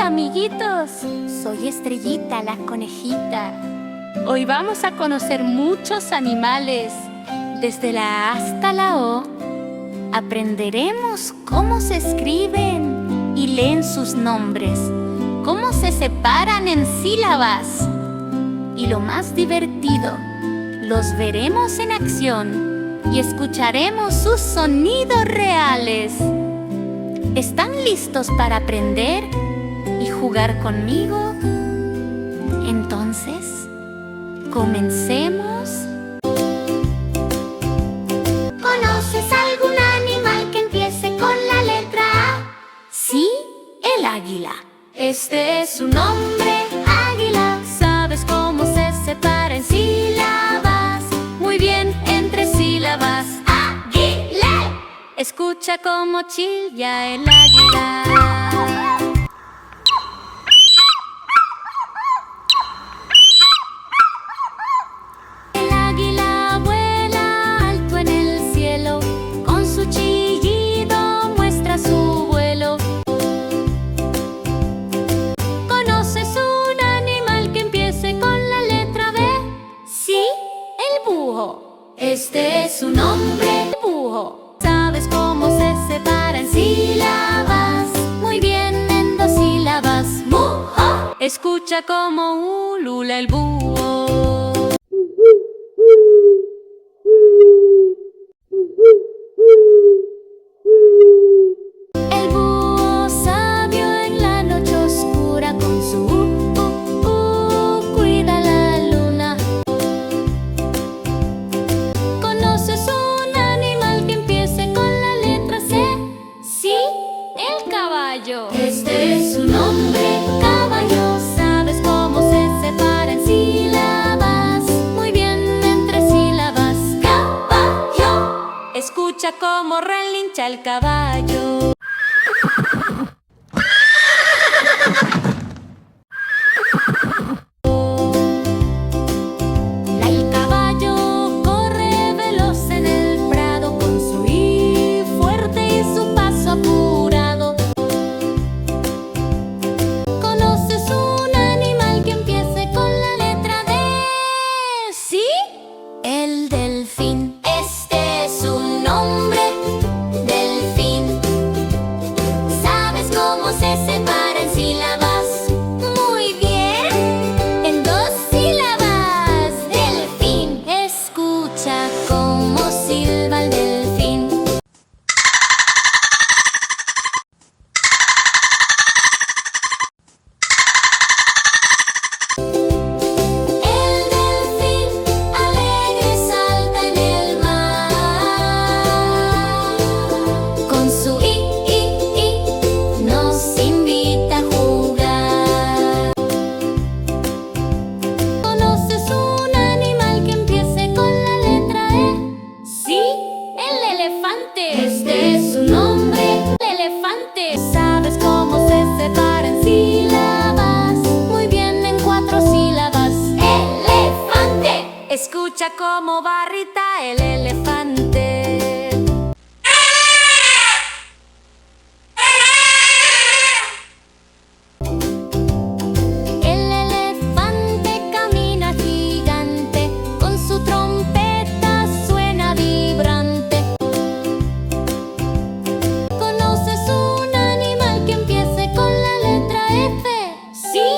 amiguitos, soy Estrellita, la conejita. Hoy vamos a conocer muchos animales. Desde la A hasta la O, aprenderemos cómo se escriben y leen sus nombres, cómo se separan en sílabas. Y lo más divertido, los veremos en acción y escucharemos sus sonidos reales. ¿Están listos para aprender y jugar conmigo? Entonces, comencemos. ¿Conoces algún animal que empiece con la letra A? Sí, el águila. Este es su nombre, águila. ¿Sabes cómo se separa en sílabas? Muy bien, entre sílabas. ¡Águila! Escucha cómo chilla el águila. Este es su nombre, búho. ¿Sabes cómo se separa en sílabas? Muy bien, en dos sílabas. ¡Búho! Escucha cómo ulula el búho. El búho sabio en la noche oscura con su cuida la luna. ¿Conoces un animal que empiece con la letra C? Sí, el caballo. Este es su nombre, caballo. ¿Sabes cómo se separa en sílabas? Muy bien, entre sílabas. Caballo. Escucha cómo relincha el caballo. El caballo corre veloz en el prado con su i fuerte y su paso apurado. ¿Conoces un animal que empiece con la letra D? ¿Sí? El delfín. Este es su nombre, delfín. ¿Sabes cómo se separa en sílabas? Muy bien, en dos sílabas. Delfín. Escucha cómo silba el delfín. El delfín alegre salta en el mar. Con su i nos invita a jugar. ¿Conoces un animal que empiece con la letra E? Sí, el elefante. Este es su nombre, el elefante. ¿Sabes cómo se separa en sílabas? Muy bien, en cuatro sílabas. Elefante. Escucha cómo barrita el elefante. El elefante camina gigante, con su trompeta suena vibrante. ¿Conoces un animal que empiece con la letra F? Sí,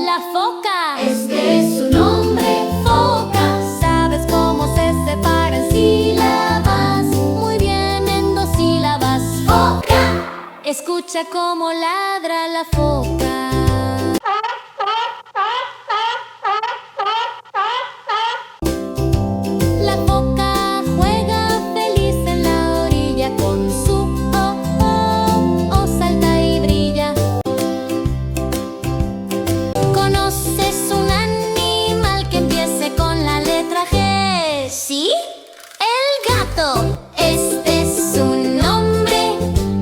la foca. Este es su nombre, foca. ¿Sabes cómo se separa en sílabas? Muy bien, en dos sílabas. Foca. Escucha cómo ladra la foca. La foca juega feliz en la orilla con su salta y brilla. ¿Conoces un animal que empiece con la letra G? ¿Sí? El gato. Este es su nombre,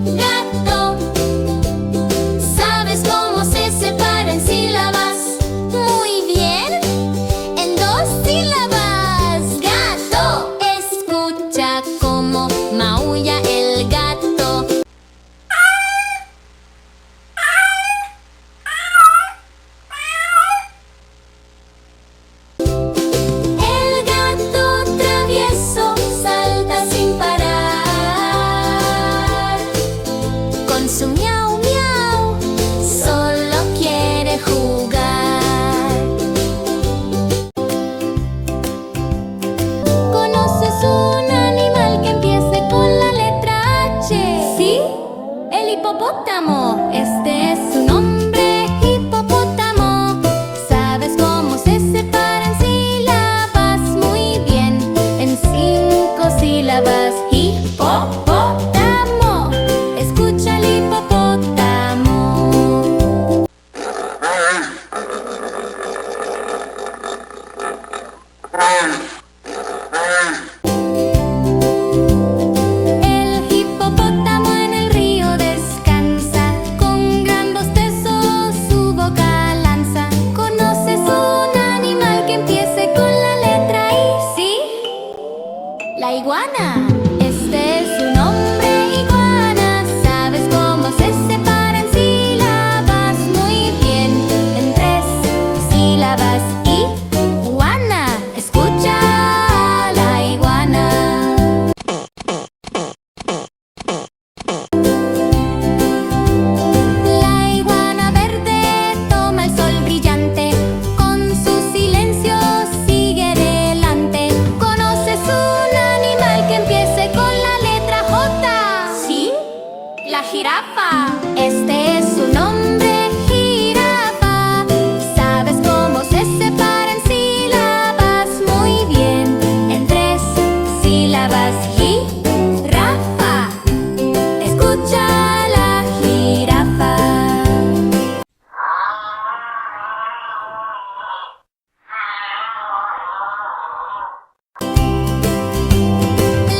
gato. ¿Sabes cómo se hipopótamo, este es su nombre, hipopótamo. ¿Sabes cómo se separan sílabas? Muy bien, en 5 sílabas. Hipopótamo, escucha el hipopótamo. El hipopótamo en el río descansa, con gran bostezo su boca lanza. ¿Conoces un animal que empiece con la letra I? ¿Sí? La iguana, este es su nombre, iguana. ¿Sabes cómo se separan sílabas? Muy bien, en 3 sílabas. Iguana, escucha a la iguana. La iguana verde toma el sol brillante, con su silencio sigue adelante. ¿Conoces un animal que empiece con la letra J? ¿Sí? La jirafa, este es su nombre, jirafa. ¿Sabes cómo se separan sílabas? Muy bien, en 3 sílabas. Jirafa, escucha la jirafa.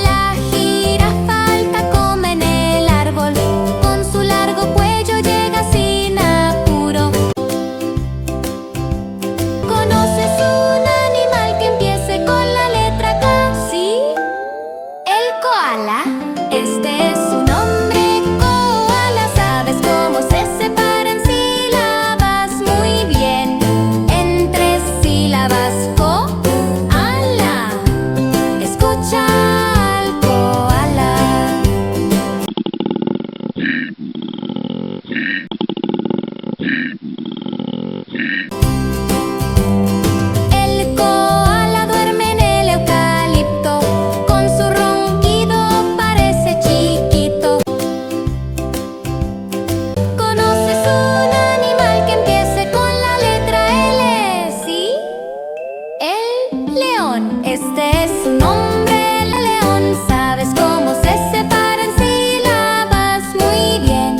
La jirafa alta come en el árbol, con su largo cuello llega sin apuro. ¿Conoces un animal que empiece con la letra K? ¿Sí? El koala, este es su nombre, koala. ¿Sabes cómo se separan sílabas? Muy bien, en 3 sílabas. Koala, escucha al koala. El koala duerme en el eucalipto, con su ronquido parece chiquito. ¿Conoces un animal que empiece con la letra L? ¿Sí? El león, este es su nombre, el león. ¿Sabes cómo se separan sílabas? Muy bien,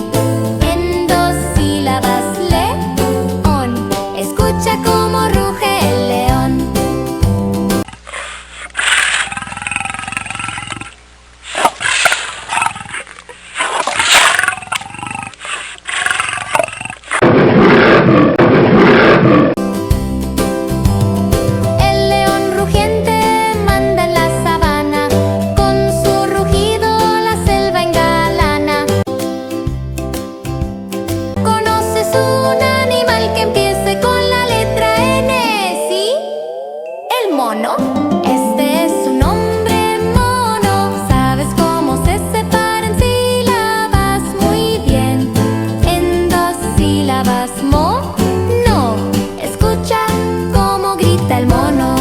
en 2 sílabas. León, escucha cómo ruge el león. El león rugiente manda en la sabana, con su rugido la selva engalana. ¿Conoces un animal que empiece con la letra N? ¿Sí? El mono, este es su nombre, mono. ¿Sabes cómo se separan sílabas? Muy bien, en 2 sílabas. Mono, escucha cómo grita el mono.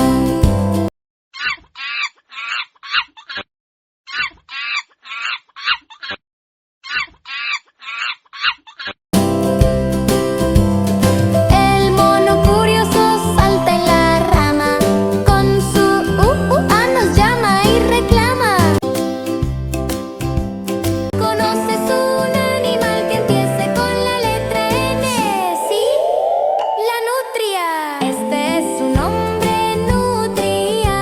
El mono curioso salta en la rama, con su nos llama y reclama. ¿Conoces un animal que empiece con la letra N? ¿Sí? La nutria, este es su nombre, nutria.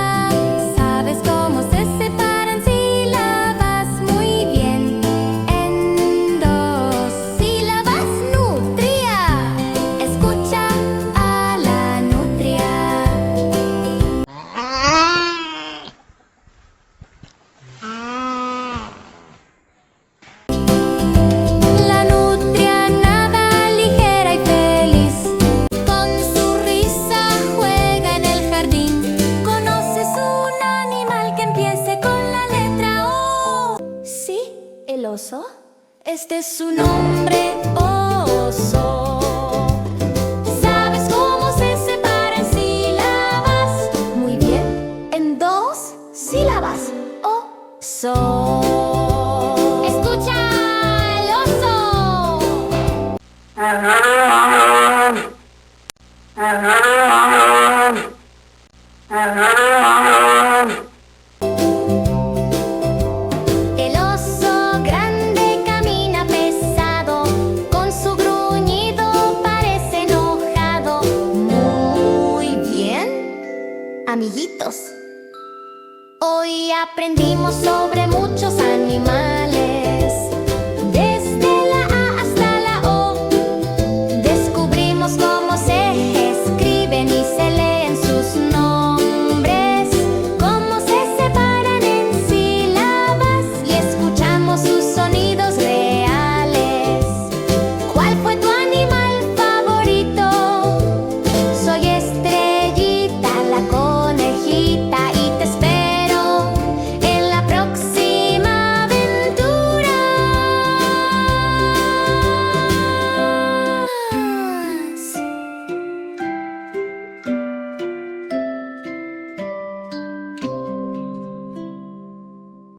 ¿Sabes cómo se separan sílabas? Muy bien, en 2 sílabas. Nutria, escucha a la nutria. La nutria nada ligera y feliz, con su risa juega en el jardín. ¿Conoces un animal que empiece con la letra O? ¿Sí? ¿El oso? Este es su nombre, oso. ¿Sabes cómo se separan sílabas? Muy bien, en 2 sílabas. Oso. Escucha al oso. aprendimos sobre